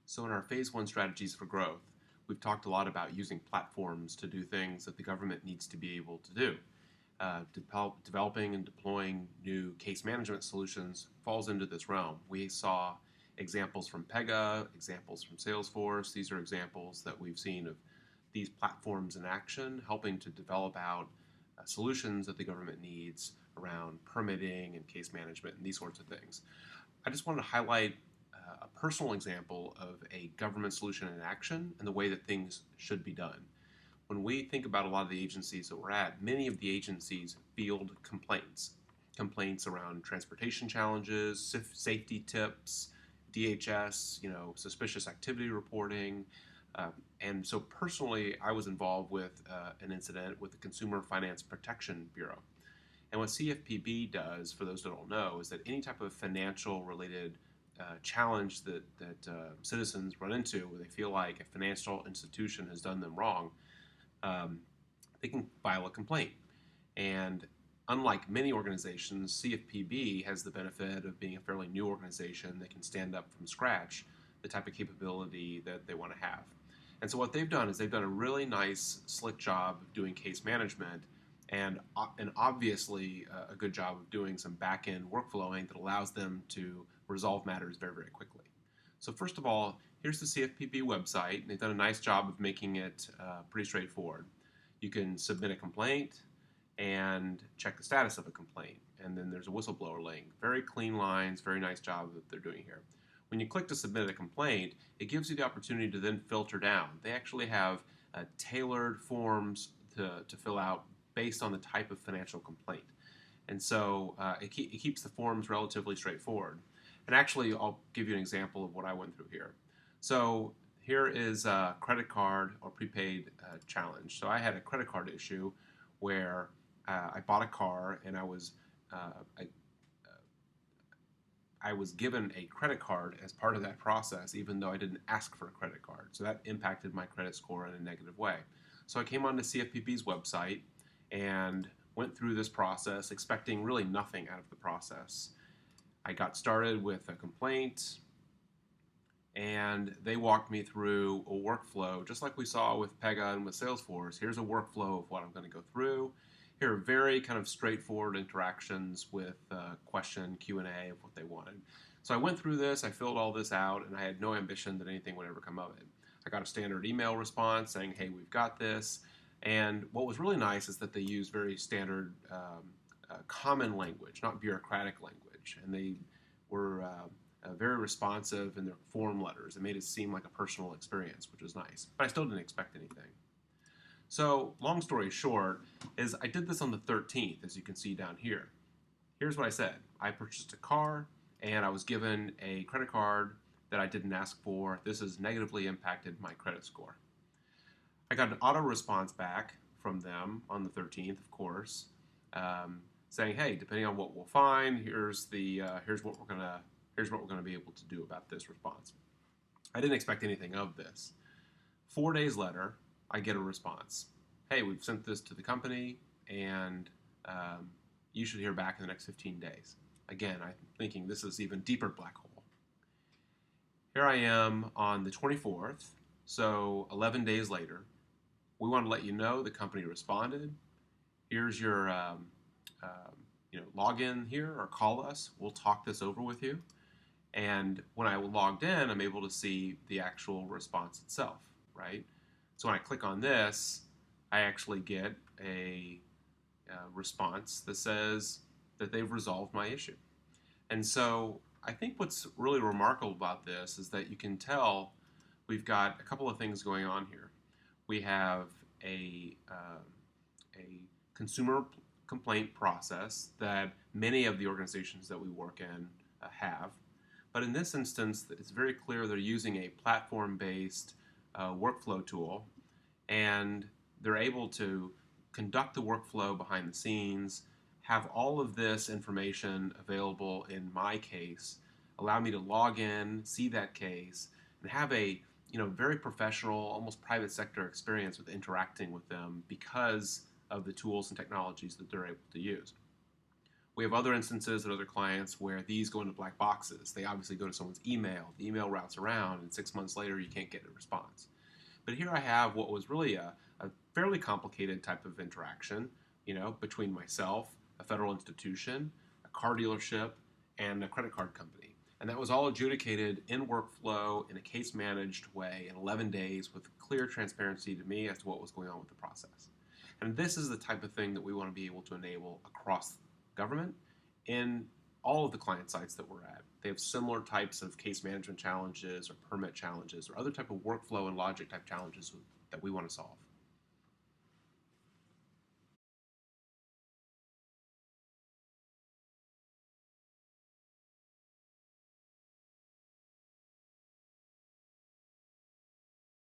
So in our phase one strategies for growth, we've talked a lot about using platforms to do things that the government needs to be able to do. Developing and deploying new case management solutions falls into this realm. We saw examples from Pega, examples from Salesforce. These are examples that we've seen of these platforms in action, helping to develop out solutions that the government needs around permitting and case management and these sorts of things. I just wanted to highlight a personal example of a government solution in action and the way that things should be done. When we think about a lot of the agencies that we're at, many of the agencies field complaints. Complaints around transportation challenges, safety tips, DHS, suspicious activity reporting. And so personally, I was involved with an incident with the Consumer Finance Protection Bureau. And what CFPB does, for those that don't know, is that any type of financial related challenge that citizens run into where they feel like a financial institution has done them wrong, they can file a complaint. And unlike many organizations, CFPB has the benefit of being a fairly new organization that can stand up from scratch the type of capability that they want to have. And so what they've done is they've done a really nice, slick job of doing case management and obviously a good job of doing some back-end workflowing that allows them to resolve matters very, very quickly. So first of all, here's the CFPB website. They've done a nice job of making it pretty straightforward. You can submit a complaint and check the status of a complaint. And then there's a whistleblower link. Very clean lines, very nice job that they're doing here. When you click to submit a complaint, it gives you the opportunity to then filter down. They actually have tailored forms to fill out based on the type of financial complaint. And so it keeps the forms relatively straightforward. And actually, I'll give you an example of what I went through here. So here is a credit card or prepaid challenge. So I had a credit card issue where I bought a car and I was given a credit card as part of that process, even though I didn't ask for a credit card. So that impacted my credit score in a negative way. So I came onto CFPB's website and went through this process expecting really nothing out of the process. I got started with a complaint and they walked me through a workflow just like we saw with Pega and with Salesforce. Here's a workflow of what I'm going to go through. Here are very kind of straightforward interactions with question, Q&A of what they wanted. So I went through this, I filled all this out, and I had no ambition that anything would ever come of it. I got a standard email response saying, hey, we've got this. And what was really nice is that they used very standard common language, not bureaucratic language. And they were very responsive in their form letters. It made it seem like a personal experience, which was nice. But I still didn't expect anything. So long story short is I did this on the 13th, as you can see down here. Here's what I said. I purchased a car and I was given a credit card that I didn't ask for. This has negatively impacted my credit score. I got an auto response back from them on the 13th, of course, saying, "Hey, depending on what we'll find, here's what we're gonna be able to do about this response." I didn't expect anything of this. 4 days later, I get a response. "Hey, we've sent this to the company, and you should hear back in the next 15 days." Again, I'm thinking this is even deeper black hole. Here I am on the 24th, so 11 days later. We want to let you know the company responded. Here's your login here, or call us. We'll talk this over with you. And when I logged in, I'm able to see the actual response itself, right? So when I click on this, I actually get a response that says that they've resolved my issue. And so I think what's really remarkable about this is that you can tell we've got a couple of things going on here. We have a consumer complaint process that many of the organizations that we work in have. But in this instance, it's very clear they're using a platform-based workflow tool, and they're able to conduct the workflow behind the scenes, have all of this information available in my case, allow me to log in, see that case, and have a very professional, almost private sector experience with interacting with them because of the tools and technologies that they're able to use. We have other instances at other clients where these go into black boxes. They obviously go to someone's email. The email routes around, and 6 months later, you can't get a response. But here I have what was really a fairly complicated type of interaction, between myself, a federal institution, a car dealership, and a credit card company. And that was all adjudicated in workflow in a case managed way in 11 days with clear transparency to me as to what was going on with the process. And this is the type of thing that we want to be able to enable across government in all of the client sites that we're at. They have similar types of case management challenges or permit challenges or other type of workflow and logic type challenges that we want to solve.